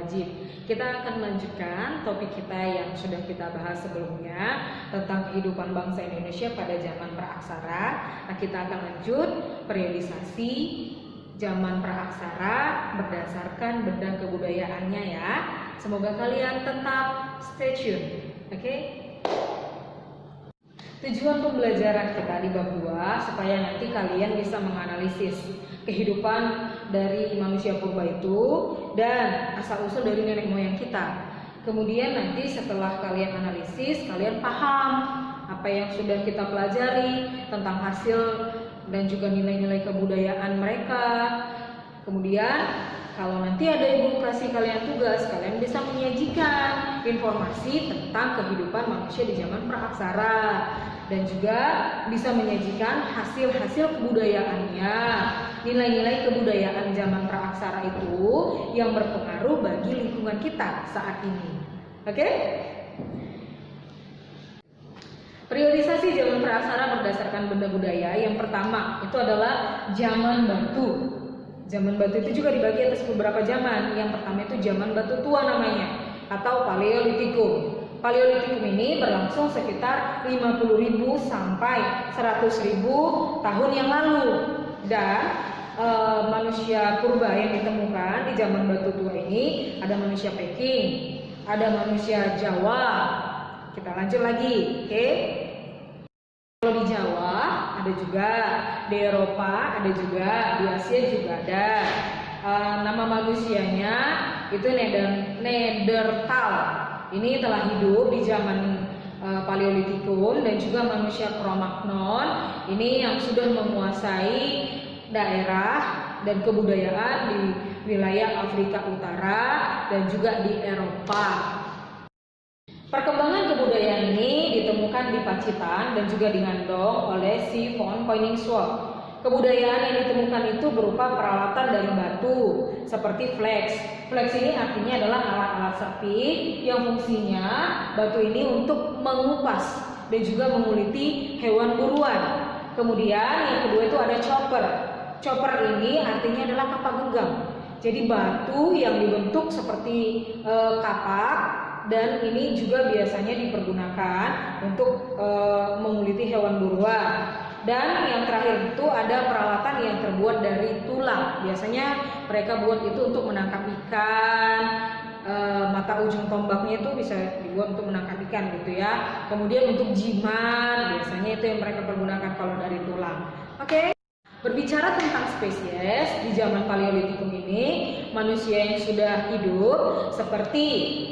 wajib. Kita akan melanjutkan topik kita yang sudah kita bahas sebelumnya tentang kehidupan bangsa Indonesia pada zaman praaksara. Nah, kita akan lanjut periodisasi zaman praaksara berdasarkan benda kebudayaannya ya. Semoga kalian tetap stay tune. Oke? Tujuan pembelajaran kita di bab 2 supaya nanti kalian bisa menganalisis kehidupan dari manusia purba itu dan asal-usul dari nenek moyang kita. Kemudian nanti setelah kalian analisis, kalian paham apa yang sudah kita pelajari tentang hasil dan juga nilai-nilai kebudayaan mereka. Kemudian kalau nanti ada ibu kasih kalian tugas, kalian bisa menyajikan informasi tentang kehidupan manusia di zaman praaksara dan juga bisa menyajikan hasil-hasil kebudayaannya, nilai-nilai kebudayaan zaman praaksara itu yang berpengaruh bagi lingkungan kita saat ini. Oke? Periodisasi zaman praaksara berdasarkan benda budaya yang pertama itu adalah zaman batu. Zaman batu itu juga dibagi atas beberapa zaman. Yang pertama itu zaman batu tua namanya atau Paleolitikum. Paleolitikum ini berlangsung sekitar 50.000 sampai 100.000 tahun yang lalu. Dan manusia purba yang ditemukan di zaman batu tua ini ada manusia Peking, ada manusia Jawa. Kita lanjut lagi, oke? Kalau di Jawa ada juga, di Eropa ada juga, di Asia juga ada. Nama manusianya itu Neanderthal. Ini telah hidup di zaman Paleolitikum dan juga manusia Cro-Magnon. Ini yang sudah menguasai daerah dan kebudayaan di wilayah Afrika Utara dan juga di Eropa. Perkembangan kebudayaan ini ditemukan di Pacitan dan juga di Ngandong oleh si von Koningswald. Kebudayaan yang ditemukan itu berupa peralatan dari batu seperti flex. Flex ini artinya adalah alat-alat sepi yang fungsinya batu ini untuk mengupas dan juga menguliti hewan buruan. Kemudian yang kedua itu ada chopper. Chopper ini artinya adalah kapak genggam. Jadi batu yang dibentuk seperti kapak. Dan ini juga biasanya dipergunakan untuk menguliti hewan buruan. Dan yang terakhir itu ada peralatan yang terbuat dari tulang. Biasanya mereka buat itu untuk menangkap ikan. Mata ujung tombaknya itu bisa dibuat untuk menangkap ikan gitu ya. Kemudian untuk jimat, biasanya itu yang mereka pergunakan kalau dari tulang. Oke. Berbicara tentang spesies di zaman Paleolitikum ini, manusia yang sudah hidup seperti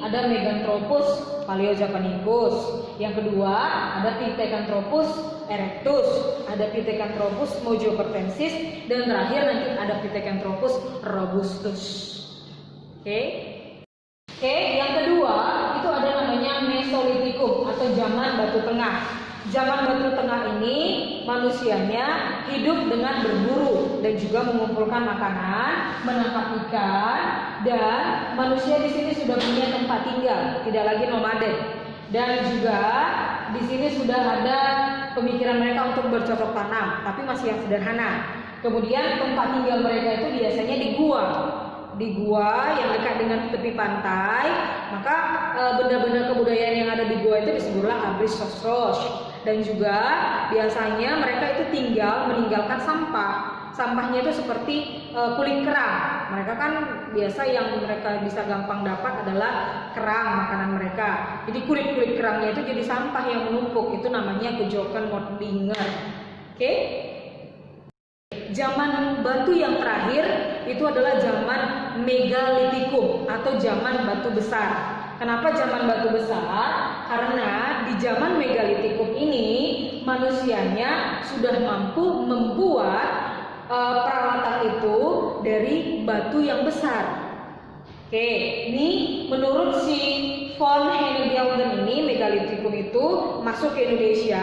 ada Meganthropus paleojavanicus, yang kedua ada Pithecanthropus erectus, ada Pithecanthropus mojopertensis, dan terakhir nanti ada Pithecanthropus robustus. Oke, yang kedua itu ada namanya Mesolitikum atau zaman batu tengah. Zaman batu tengah ini manusianya hidup dengan berburu dan juga mengumpulkan makanan, menangkap ikan, dan manusia di sini sudah punya tempat tinggal, tidak lagi nomaden. Dan juga di sini sudah ada pemikiran mereka untuk bercocok tanam, tapi masih yang sederhana. Kemudian tempat tinggal mereka itu biasanya di gua yang dekat dengan tepi pantai. Maka benda-benda kebudayaan yang ada di gua itu disebutlah abris sosros. Dan juga biasanya mereka itu tinggal meninggalkan sampah. Sampahnya itu seperti kulit kerang. Mereka kan biasa yang mereka bisa gampang dapat adalah kerang makanan mereka. Jadi kulit-kulit kerangnya itu jadi sampah yang menumpuk. Itu namanya kejokan Mordinger. Oke? Zaman batu yang terakhir itu adalah zaman Megalitikum atau zaman batu besar. Kenapa zaman batu besar? Karena di zaman Megalitikum ini manusianya sudah mampu membuat peralatan itu dari batu yang besar. Oke, ini menurut si von Hennegelden ini Megalitikum itu masuk ke Indonesia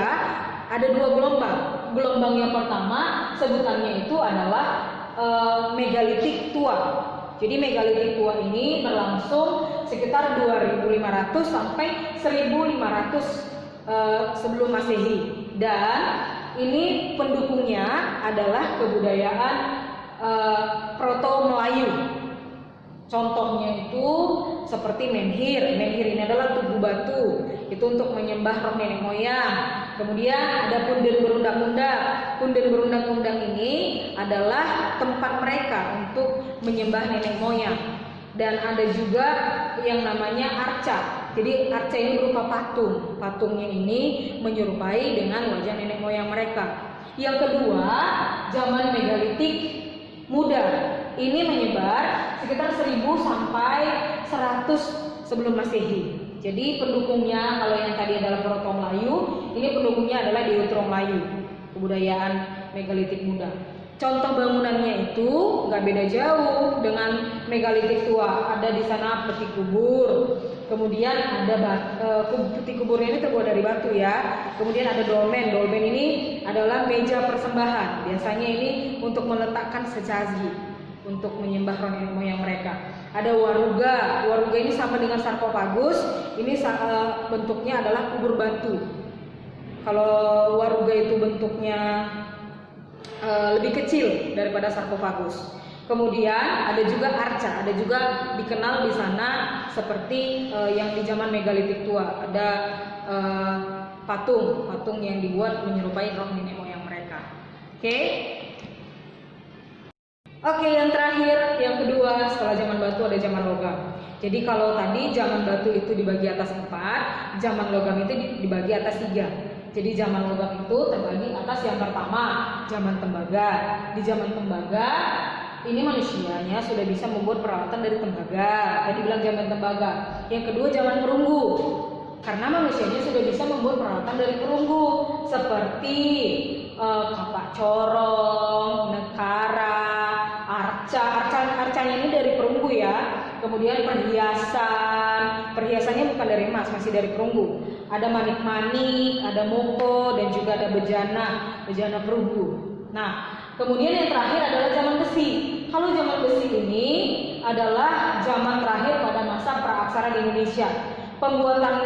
ada 2 gelombang. Gelombang yang pertama sebutannya itu adalah megalitik tua. Jadi megalitik tua ini berlangsung sekitar 2500 sampai 1500 sebelum Masehi. Dan ini pendukungnya adalah kebudayaan Proto Melayu. Contohnya itu seperti menhir. Menhir ini adalah tugu batu, itu untuk menyembah roh nenek moyang. Kemudian ada punden berundang-undang. Punden berundang-undang ini adalah tempat mereka untuk menyembah nenek moyang. Dan ada juga yang namanya arca. Jadi arca ini berupa patung. Patungnya ini menyerupai dengan wajah nenek moyang mereka. Yang kedua, zaman megalitik muda. Ini menyebar sekitar 1000 sampai 100 sebelum Masehi. Jadi pendukungnya, kalau yang tadi adalah Proto Melayu, ini pendukungnya adalah Deutero Melayu, kebudayaan megalitik muda. Contoh bangunannya itu nggak beda jauh dengan megalitik tua. Ada di sana peti kubur, kemudian ada peti kuburnya ini terbuat dari batu ya. Kemudian ada dolmen. Dolmen ini adalah meja persembahan. Biasanya ini untuk meletakkan sesaji, untuk menyembah roh nenek moyang mereka. Ada waruga. Waruga ini sama dengan sarkofagus. Ini bentuknya adalah kubur batu. Kalau waruga itu bentuknya lebih kecil daripada sarkofagus. Kemudian ada juga arca, ada juga dikenal di sana seperti yang di zaman megalitik tua. Ada patung yang dibuat menyerupai roh nenek moyang mereka. Oke, yang terakhir, yang kedua setelah zaman batu ada zaman logam. Jadi kalau tadi zaman batu itu dibagi atas 4, zaman logam itu dibagi atas 3. Jadi zaman logam itu terbagi atas yang pertama, zaman tembaga. Di zaman tembaga, ini manusianya sudah bisa membuat peralatan dari tembaga. Tadi bilang zaman tembaga. Yang kedua zaman perunggu. Karena manusianya sudah bisa membuat peralatan dari perunggu, seperti kapak corong, nekara, arcanya ini dari perunggu ya. Kemudian perhiasannya bukan dari emas, masih dari perunggu. Ada manik-manik, ada moko, dan juga ada bejana perunggu. Nah, kemudian yang terakhir adalah zaman besi. Kalau zaman besi ini adalah zaman terakhir pada masa praaksara di Indonesia. Pembuatan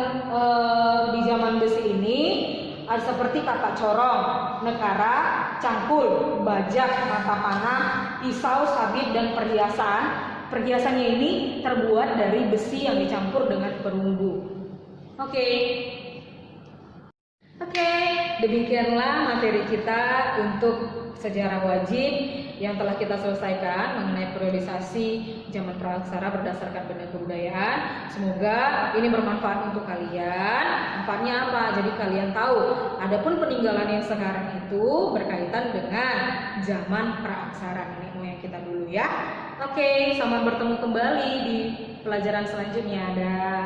di zaman besi ini seperti kapak corong, nekara, cangkul, bajak, mata panah, pisau, sabit, dan perhiasan. Perhiasannya ini terbuat dari besi yang dicampur dengan perunggu. Oke, demikianlah materi kita untuk sejarah wajib yang telah kita selesaikan mengenai periodisasi zaman praaksara berdasarkan benda kebudayaan. Semoga ini bermanfaat untuk kalian. Manfaatnya apa? Jadi kalian tahu, adapun peninggalan yang sekarang itu berkaitan dengan zaman praaksara nenek moyang kita dulu ya. Oke, selamat bertemu kembali di pelajaran selanjutnya. Dah.